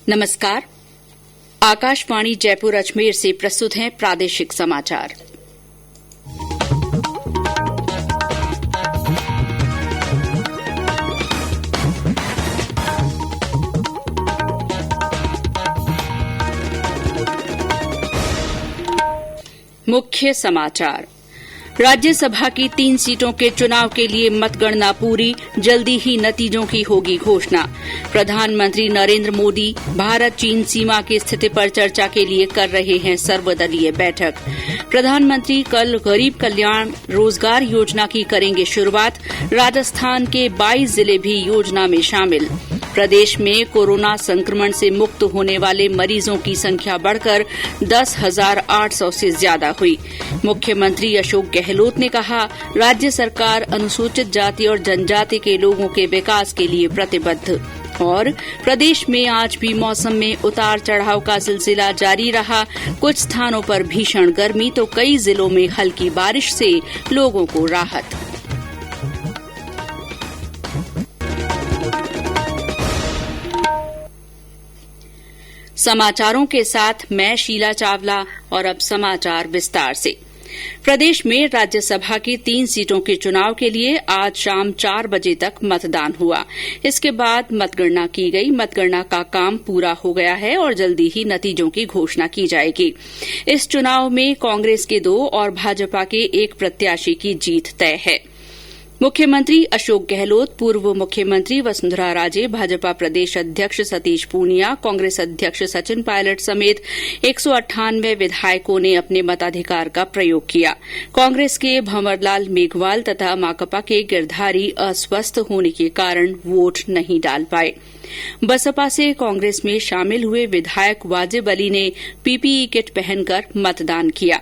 नमस्कार। आकाशवाणी जयपुर अजमेर से प्रस्तुत हैं प्रादेशिक समाचार। मुख्य समाचार। राज्यसभा की 3 सीटों के चुनाव के लिए मतगणना पूरी, जल्दी ही नतीजों की होगी घोषणा। प्रधानमंत्री नरेंद्र मोदी भारत चीन सीमा की स्थिति पर चर्चा के लिए कर रहे हैं सर्वदलीय बैठक। प्रधानमंत्री कल गरीब कल्याण रोजगार योजना की करेंगे शुरुआत। राजस्थान के 22 जिले भी योजना में शामिल। प्रदेश में कोरोना संक्रमण से मुक्त होने वाले मरीजों की संख्या बढ़कर 10,800 से ज्यादा हुई। मुख्यमंत्री अशोक गहलोत ने कहा, राज्य सरकार अनुसूचित जाति और जनजाति के लोगों के विकास के लिए प्रतिबद्ध। और प्रदेश में आज भी मौसम में उतार चढ़ाव का सिलसिला जारी रहा। कुछ स्थानों पर भीषण गर्मी तो कई जिलों में हल्की बारिश से लोगों को राहत। समाचारों के साथ मैं शीला चावला और अब समाचार विस्तार से। प्रदेश में राज्यसभा की 3 सीटों के चुनाव के लिए आज शाम 4 बजे तक मतदान हुआ। इसके बाद मतगणना की गई। मतगणना का काम पूरा हो गया है और जल्दी ही नतीजों की घोषणा की जाएगी। इस चुनाव में कांग्रेस के 2 और भाजपा के 1 प्रत्याशी की जीत तय है। मुख्यमंत्री अशोक गहलोत, पूर्व मुख्यमंत्री वसुंधरा राजे, भाजपा प्रदेश अध्यक्ष सतीश पूनिया, कांग्रेस अध्यक्ष सचिन पायलट समेत 198 विधायकों ने अपने मताधिकार का प्रयोग किया। कांग्रेस के भंवरलाल मेघवाल तथा माकपा के गिरधारी अस्वस्थ होने के कारण वोट नहीं डाल पाए। बसपा से कांग्रेस में शामिल हुए विधायक वाजिब अली ने पीपीई किट पहनकर मतदान किया।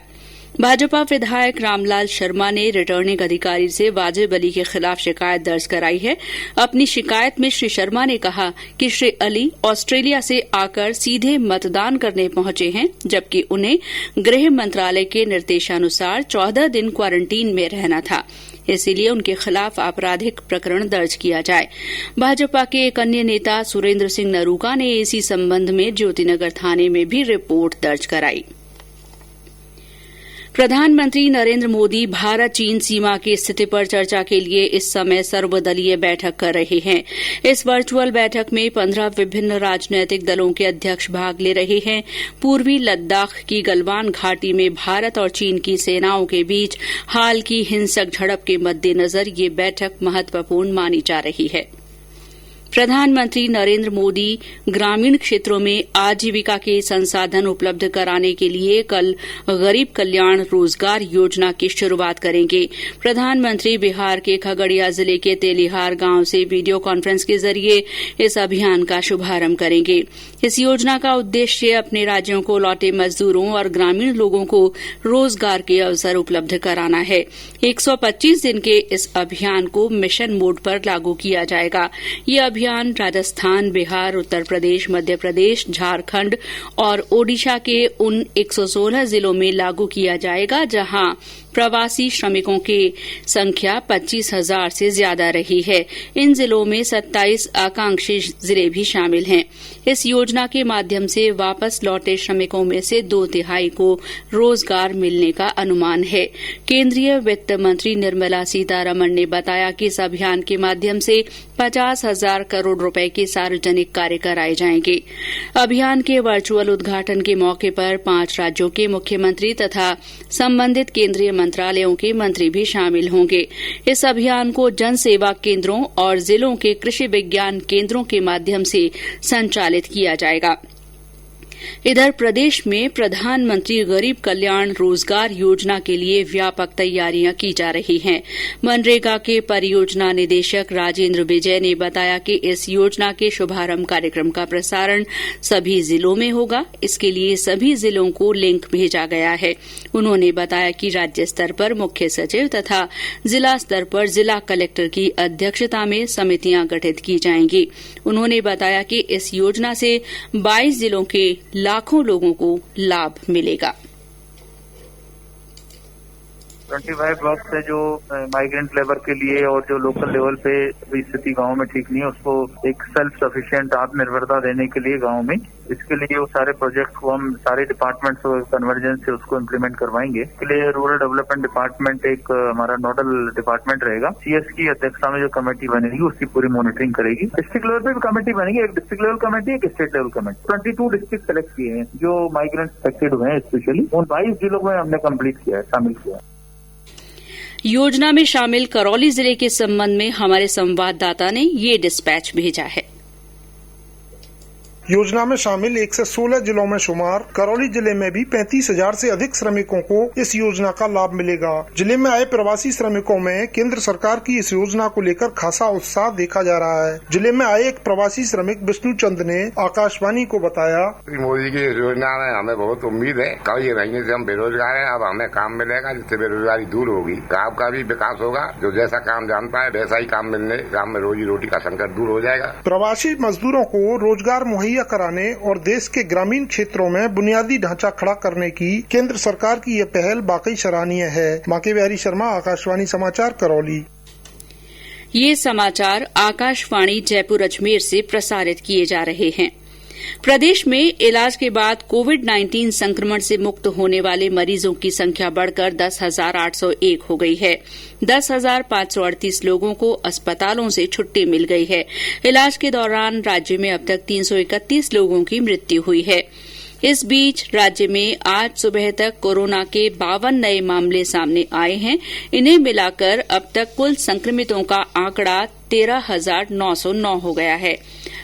भाजपा विधायक रामलाल शर्मा ने रिटर्निंग अधिकारी से वाजिब अली के खिलाफ शिकायत दर्ज कराई है। अपनी शिकायत में श्री शर्मा ने कहा कि श्री अली ऑस्ट्रेलिया से आकर सीधे मतदान करने पहुंचे हैं, जबकि उन्हें गृह मंत्रालय के निर्देशानुसार 14 दिन क्वारंटीन में रहना था। इसीलिए उनके खिलाफ आपराधिक प्रकरण दर्ज किया जाए। भाजपा के एक अन्य नेता सुरेंद्र सिंह नरूका ने इसी संबंध में ज्योतिनगर थाने में भी रिपोर्ट दर्ज कराई। प्रधानमंत्री नरेंद्र मोदी भारत चीन सीमा की स्थिति पर चर्चा के लिए इस समय सर्वदलीय बैठक कर रहे हैं। इस वर्चुअल बैठक में 15 विभिन्न राजनैतिक दलों के अध्यक्ष भाग ले रहे हैं। पूर्वी लद्दाख की गलवान घाटी में भारत और चीन की सेनाओं के बीच हाल की हिंसक झड़प के मद्देनजर ये बैठक महत्वपूर्ण मानी जा रही है। प्रधानमंत्री नरेंद्र मोदी ग्रामीण क्षेत्रों में आजीविका के संसाधन उपलब्ध कराने के लिए कल गरीब कल्याण रोजगार योजना की शुरुआत करेंगे। प्रधानमंत्री बिहार के खगड़िया जिले के तेलिहार गांव से वीडियो कॉन्फ्रेंस के जरिए इस अभियान का शुभारंभ करेंगे। इस योजना का उद्देश्य अपने राज्यों को लौटे मजदूरों और ग्रामीण लोगों को रोजगार के अवसर उपलब्ध कराना है। 125 दिन के इस अभियान को मिशन मोड पर लागू किया जाएगा। ये अभियान राजस्थान, बिहार, उत्तर प्रदेश, मध्य प्रदेश, झारखंड और ओडिशा के उन 116 जिलों में लागू किया जाएगा जहां प्रवासी श्रमिकों की संख्या 25,000 से ज्यादा रही है। इन जिलों में 27 आकांक्षी जिले भी शामिल हैं। इस योजना के माध्यम से वापस लौटे श्रमिकों में से 2/3 को रोजगार मिलने का अनुमान है। केंद्रीय वित्त मंत्री निर्मला सीतारमण ने बताया कि इस अभियान के माध्यम से 50,000 करोड़ रुपए के सार्वजनिक कार्य कराए जाएंगे। अभियान के वर्चुअल उद्घाटन के मौके पर 5 राज्यों के मुख्यमंत्री तथा संबंधित केंद्रीय मंत्रालयों के मंत्री भी शामिल होंगे। इस अभियान को जन सेवा केंद्रों और जिलों के कृषि विज्ञान केंद्रों के माध्यम से संचालित किया जाएगा। इधर प्रदेश में प्रधानमंत्री गरीब कल्याण रोजगार योजना के लिए व्यापक तैयारियां की जा रही हैं। मनरेगा के परियोजना निदेशक राजेंद्र विजय ने बताया कि इस योजना के शुभारंभ कार्यक्रम का प्रसारण सभी जिलों में होगा। इसके लिए सभी जिलों को लिंक भेजा गया है। उन्होंने बताया कि राज्य स्तर पर मुख्य सचिव तथा जिला स्तर पर जिला कलेक्टर की अध्यक्षता में समितियां गठित की जाएंगी। उन्होंने बताया कि इस योजना से 22 जिलों के लाखों लोगों को लाभ मिलेगा। 25 ब्लॉक से जो माइग्रेंट लेबर के लिए और जो लोकल लेवल पे स्थिति गांव में ठीक नहीं है, उसको एक सेल्फ सफिशिएंट आत्मनिर्भरता देने के लिए गांव में, इसके लिए वो सारे प्रोजेक्ट को हम सारे डिपार्टमेंट से कन्वर्जेंस से उसको इम्प्लीमेंट करवाएंगे। इसके लिए रूरल डेवलपमेंट डिपार्टमेंट एक हमारा नोडल डिपार्टमेंट रहेगा। CS की अध्यक्षता में जो कमेटी बनेगी उसकी पूरी मॉनिटरिंग करेगी। डिस्ट्रिक्ट लेवल पे भी कमेटी बनेगी, एक डिस्ट्रिक्ट लेवल कमेटी, एक state level committee. 22 district select किए हैं जो माइग्रेंट अफेक्टेड हुए हैं, स्पेशली उन 22 जिलों में हमने कम्प्लीट किया है, शामिल किया है। योजना में शामिल करौली जिले के संबंध में हमारे संवाददाता ने ये डिस्पैच भेजा है। योजना में शामिल 116 जिलों में शुमार करौली जिले में भी 35,000 से अधिक श्रमिकों को इस योजना का लाभ मिलेगा। जिले में आए प्रवासी श्रमिकों में केंद्र सरकार की इस योजना को लेकर खासा उत्साह देखा जा रहा है। जिले में आए एक प्रवासी श्रमिक विष्णु चंद ने आकाशवाणी को बताया, मोदी की योजना में हमें बहुत उम्मीद है। कई महीने से हम बेरोजगार हैं, अब हमें काम मिलेगा जिससे बेरोजगारी दूर होगी, गाँव का भी विकास होगा। जो जैसा काम जानता है वैसा ही काम मिलने, गाँव में रोजी रोटी का संकट दूर हो जाएगा। प्रवासी मजदूरों को रोजगार मुहैया कराने और देश के ग्रामीण क्षेत्रों में बुनियादी ढांचा खड़ा करने की केंद्र सरकार की यह पहल वाकई सराहनीय है। बांके बिहारी शर्मा, आकाशवाणी समाचार, करौली। ये समाचार आकाशवाणी जयपुर अजमेर से प्रसारित किए जा रहे हैं। प्रदेश में इलाज के बाद कोविड-19 संक्रमण से मुक्त होने वाले मरीजों की संख्या बढ़कर 10,801 हो गई है। 10,538 लोगों को अस्पतालों से छुट्टी मिल गई है। इलाज के दौरान राज्य में अब तक 331 लोगों की मृत्यु हुई है। इस बीच राज्य में आज सुबह तक कोरोना के 52 नए मामले सामने आए हैं। इन्हें मिलाकर अब तक कुल संक्रमितों का आंकड़ा 13,909 हो गया है।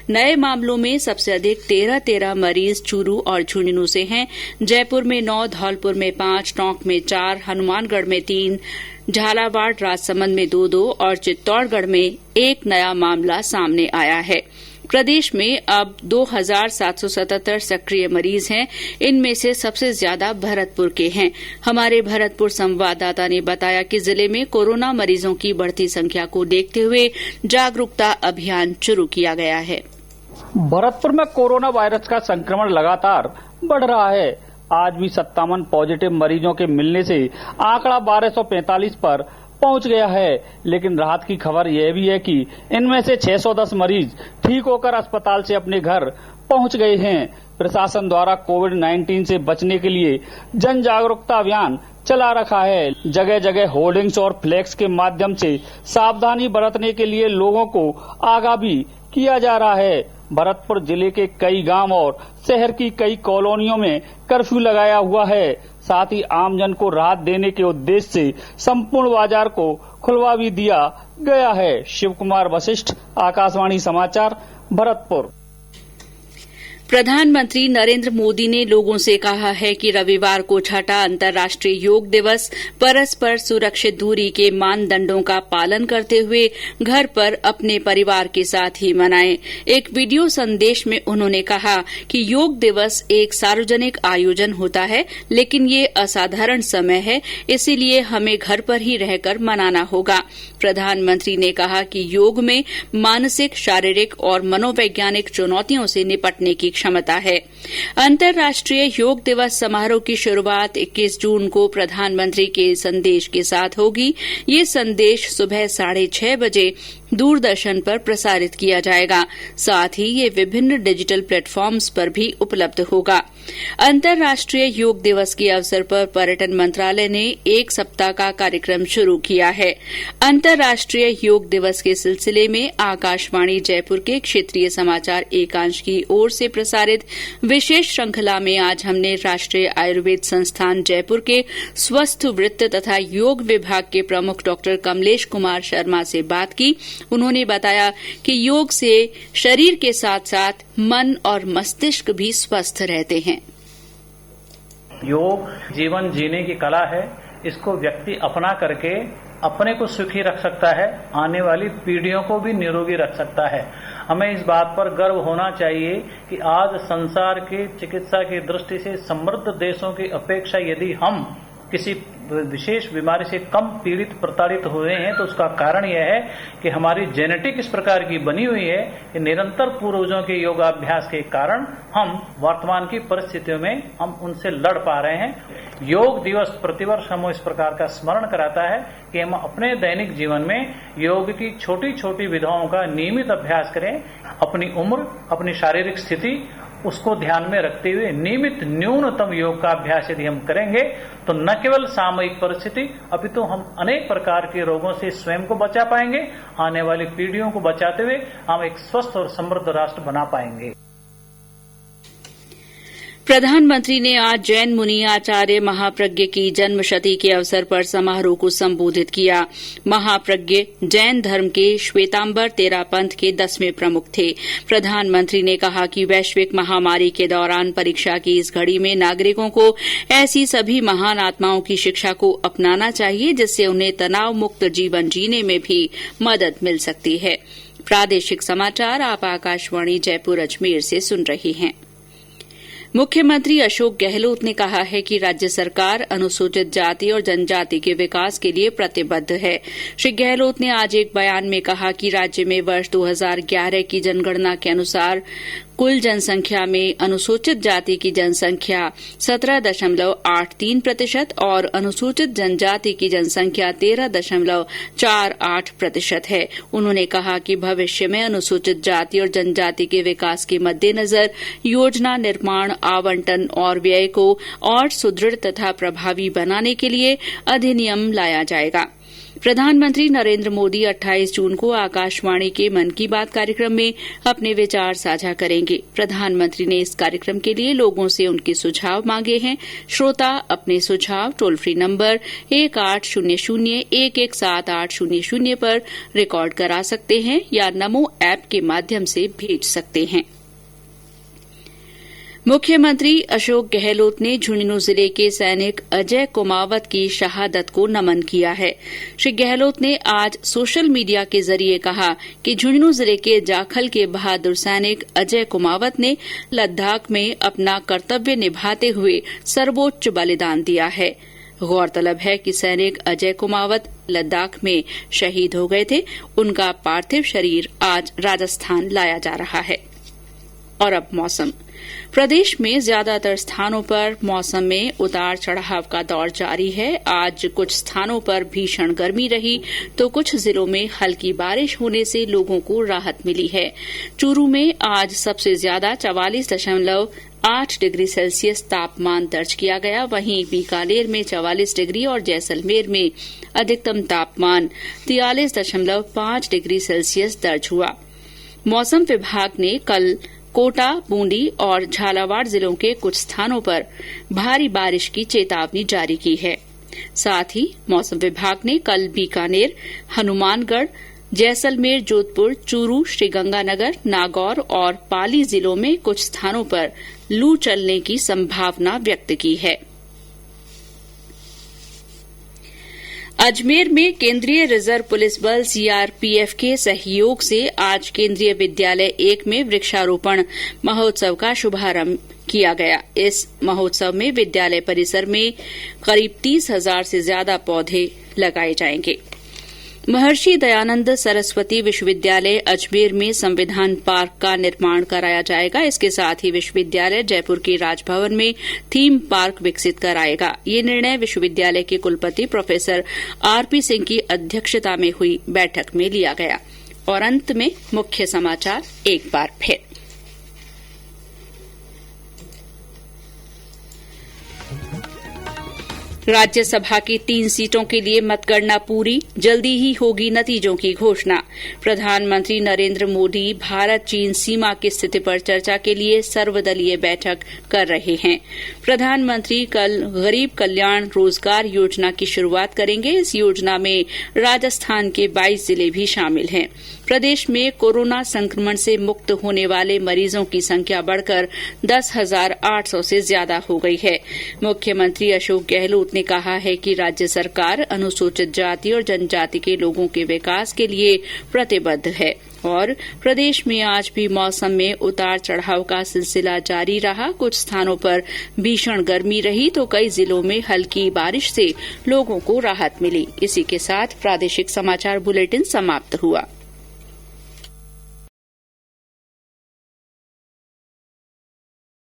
नए मामलों में सबसे अधिक 13 मरीज चूरू और झुंझुनू से हैं। जयपुर में 9, धौलपुर में 5, टोंक में 4, हनुमानगढ़ में 3, झालावाड़, राजसमंद में 2 और चित्तौड़गढ़ में 1 नया मामला सामने आया है। प्रदेश में अब 2,777 सक्रिय मरीज हैं। इनमें से सबसे ज्यादा भरतपुर के हैं। हमारे भरतपुर संवाददाता ने बताया कि जिले में कोरोना मरीजों की बढ़ती संख्या को देखते हुए जागरूकता अभियान शुरू किया गया है। भरतपुर में कोरोना वायरस का संक्रमण लगातार बढ़ रहा है। आज भी 57 पॉजिटिव मरीजों के मिलने से आंकड़ा 1245 पर पहुंच गया है। लेकिन राहत की खबर यह भी है कि इनमें से 610 मरीज ठीक होकर अस्पताल से अपने घर पहुंच गए हैं। प्रशासन द्वारा कोविड-19 से बचने के लिए जन जागरूकता अभियान चला रखा है। जगह जगह होर्डिंग्स और फ्लैक्स के माध्यम से सावधानी बरतने के लिए लोगों को आगाह भी किया जा रहा है। भरतपुर जिले के कई गांव और शहर की कई कॉलोनियों में कर्फ्यू लगाया हुआ है। साथ ही आमजन को राहत देने के उद्देश्य से संपूर्ण बाजार को खुलवा भी दिया गया है। शिव कुमार वशिष्ठ, आकाशवाणी समाचार, भरतपुर। प्रधानमंत्री नरेंद्र मोदी ने लोगों से कहा है कि रविवार को छठा अंतर्राष्ट्रीय योग दिवस परस्पर सुरक्षित दूरी के मानदंडों का पालन करते हुए घर पर अपने परिवार के साथ ही मनाएं। एक वीडियो संदेश में उन्होंने कहा कि योग दिवस एक सार्वजनिक आयोजन होता है, लेकिन ये असाधारण समय है, इसीलिए हमें घर पर ही रहकर मनाना होगा। प्रधानमंत्री ने कहा कि योग में मानसिक, शारीरिक और मनोवैज्ञानिक चुनौतियों से निपटने की क्षमता है। अंतर्राष्ट्रीय योग दिवस समारोह की शुरुआत 21 जून को प्रधानमंत्री के संदेश के साथ होगी। ये संदेश सुबह 6:30 बजे दूरदर्शन पर प्रसारित किया जाएगा। साथ ही ये विभिन्न डिजिटल प्लेटफॉर्म्स पर भी उपलब्ध होगा। अंतर्राष्ट्रीय योग दिवस के अवसर पर पर्यटन मंत्रालय ने 1 सप्ताह का कार्यक्रम शुरू किया है। अंतर्राष्ट्रीय योग दिवस के सिलसिले में आकाशवाणी जयपुर के क्षेत्रीय समाचार एकांश की ओर से प्रसारित विशेष श्रृंखला में आज हमने राष्ट्रीय आयुर्वेद संस्थान जयपुर के स्वस्थ वृत्त तथा योग विभाग के प्रमुख डॉक्टर कमलेश कुमार शर्मा से बात की। उन्होंने बताया कि योग से शरीर के साथ साथ मन और मस्तिष्क भी स्वस्थ रहते हैं। योग जीवन जीने की कला है। इसको व्यक्ति अपना करके अपने को सुखी रख सकता है, आने वाली पीढ़ियों को भी निरोगी रख सकता है। हमें इस बात पर गर्व होना चाहिए कि आज संसार की चिकित्सा की दृष्टि से समृद्ध देशों की अपेक्षा यदि हम किसी विशेष बीमारी से कम पीड़ित प्रताड़ित हुए हैं, तो उसका कारण यह है कि हमारी जेनेटिक इस प्रकार की बनी हुई है कि निरंतर पूर्वजों के योगाभ्यास के कारण हम वर्तमान की परिस्थितियों में हम उनसे लड़ पा रहे हैं। योग दिवस प्रतिवर्ष हमें इस प्रकार का स्मरण कराता है कि हम अपने दैनिक जीवन में योग की छोटी छोटी विधाओं का नियमित अभ्यास करें। अपनी उम्र, अपनी शारीरिक स्थिति उसको ध्यान में रखते हुए नियमित न्यूनतम योग का अभ्यास यदि हम करेंगे तो न केवल सामयिक परिस्थिति अपितु हम अनेक प्रकार के रोगों से स्वयं को बचा पाएंगे, आने वाली पीढ़ियों को बचाते हुए हम एक स्वस्थ और समृद्ध राष्ट्र बना पाएंगे। प्रधानमंत्री ने आज जैन मुनि आचार्य महाप्रज्ञ की जन्मशती के अवसर पर समारोह को संबोधित किया। महाप्रज्ञ जैन धर्म के श्वेतांबर तेरा पंथ के 10वें प्रमुख थे। प्रधानमंत्री ने कहा कि वैश्विक महामारी के दौरान परीक्षा की इस घड़ी में नागरिकों को ऐसी सभी महान आत्माओं की शिक्षा को अपनाना चाहिए जिससे उन्हें तनाव मुक्त जीवन जीने में भी मदद मिल सकती है। प्रादेशिक समाचार आप आकाशवाणी जयपुर अजमेर से सुन रहे हैं। मुख्यमंत्री अशोक गहलोत ने कहा है कि राज्य सरकार अनुसूचित जाति और जनजाति के विकास के लिए प्रतिबद्ध है। श्री गहलोत ने आज एक बयान में कहा कि राज्य में वर्ष 2011 की जनगणना के अनुसार कुल जनसंख्या में अनुसूचित जाति की जनसंख्या 17.83% और अनुसूचित जनजाति की जनसंख्या 13.48% है। उन्होंने कहा कि भविष्य में अनुसूचित जाति और जनजाति के विकास के मद्देनजर योजना निर्माण, आवंटन और व्यय को और सुदृढ़ तथा प्रभावी बनाने के लिए अधिनियम लाया जाएगा। प्रधानमंत्री नरेंद्र मोदी 28 जून को आकाशवाणी के मन की बात कार्यक्रम में अपने विचार साझा करेंगे। प्रधानमंत्री ने इस कार्यक्रम के लिए लोगों से उनके सुझाव मांगे हैं। श्रोता अपने सुझाव टोल फ्री नंबर 1800-117800 पर रिकॉर्ड करा सकते हैं या नमो ऐप के माध्यम से भेज सकते हैं। मुख्यमंत्री अशोक गहलोत ने झुंझुनू जिले के सैनिक अजय कुमावत की शहादत को नमन किया है। श्री गहलोत ने आज सोशल मीडिया के जरिए कहा कि झुंझुनू जिले के जाखल के बहादुर सैनिक अजय कुमावत ने लद्दाख में अपना कर्तव्य निभाते हुए सर्वोच्च बलिदान दिया है। गौरतलब है कि सैनिक अजय कुमावत लद्दाख में शहीद हो गए थे। उनका पार्थिव शरीर आज राजस्थान लाया जा रहा है। और अब मौसम। प्रदेश में ज्यादातर स्थानों पर मौसम में उतार चढ़ाव का दौर जारी है। आज कुछ स्थानों पर भीषण गर्मी रही तो कुछ जिलों में हल्की बारिश होने से लोगों को राहत मिली है। चूरू में आज सबसे ज्यादा 44.8 डिग्री सेल्सियस तापमान दर्ज किया गया। वहीं बीकानेर में 44 डिग्री और जैसलमेर में अधिकतम तापमान 43.5 डिग्री सेल्सियस दर्ज हुआ। मौसम विभाग ने कल कोटा, बूंदी और झालावाड़ जिलों के कुछ स्थानों पर भारी बारिश की चेतावनी जारी की है। साथ ही मौसम विभाग ने कल बीकानेर, हनुमानगढ़, जैसलमेर, जोधपुर, चूरू, श्रीगंगानगर, नागौर और पाली जिलों में कुछ स्थानों पर लू चलने की संभावना व्यक्त की है। अजमेर में केंद्रीय रिजर्व पुलिस बल सीआरपीएफ के सहयोग से आज केंद्रीय विद्यालय 1 में वृक्षारोपण महोत्सव का शुभारंभ किया गया। इस महोत्सव में विद्यालय परिसर में करीब 30,000 से ज्यादा पौधे लगाए जाएंगे। महर्षि दयानंद सरस्वती विश्वविद्यालय अजमेर में संविधान पार्क का निर्माण कराया जाएगा। इसके साथ ही विश्वविद्यालय जयपुर के राजभवन में थीम पार्क विकसित कराएगा। ये निर्णय विश्वविद्यालय के कुलपति प्रोफेसर आरपी सिंह की अध्यक्षता में हुई बैठक में लिया गया। और अंत में मुख्य समाचार एक बार फिर। राज्यसभा की 3 सीटों के लिए मतगणना पूरी, जल्दी ही होगी नतीजों की घोषणा। प्रधानमंत्री नरेंद्र मोदी भारत चीन सीमा की स्थिति पर चर्चा के लिए सर्वदलीय बैठक कर रहे हैं। प्रधानमंत्री कल गरीब कल्याण रोजगार योजना की शुरूआत करेंगे। इस योजना में राजस्थान के 22 जिले भी शामिल हैं। प्रदेश में कोरोना संक्रमण से मुक्त होने वाले मरीजों की संख्या बढ़कर 10,800 से ज्यादा हो गई है। मुख्यमंत्री अशोक गहलोत ने कहा है कि राज्य सरकार अनुसूचित जाति और जनजाति के लोगों के विकास के लिए प्रतिबद्ध है और प्रदेश में आज भी मौसम में उतार चढ़ाव का सिलसिला जारी रहा। कुछ स्थानों पर भीषण गर्मी रही तो कई जिलों में हल्की बारिश से लोगों को राहत मिली। इसी के साथ प्रादेशिक समाचार बुलेटिन समाप्त हुआ।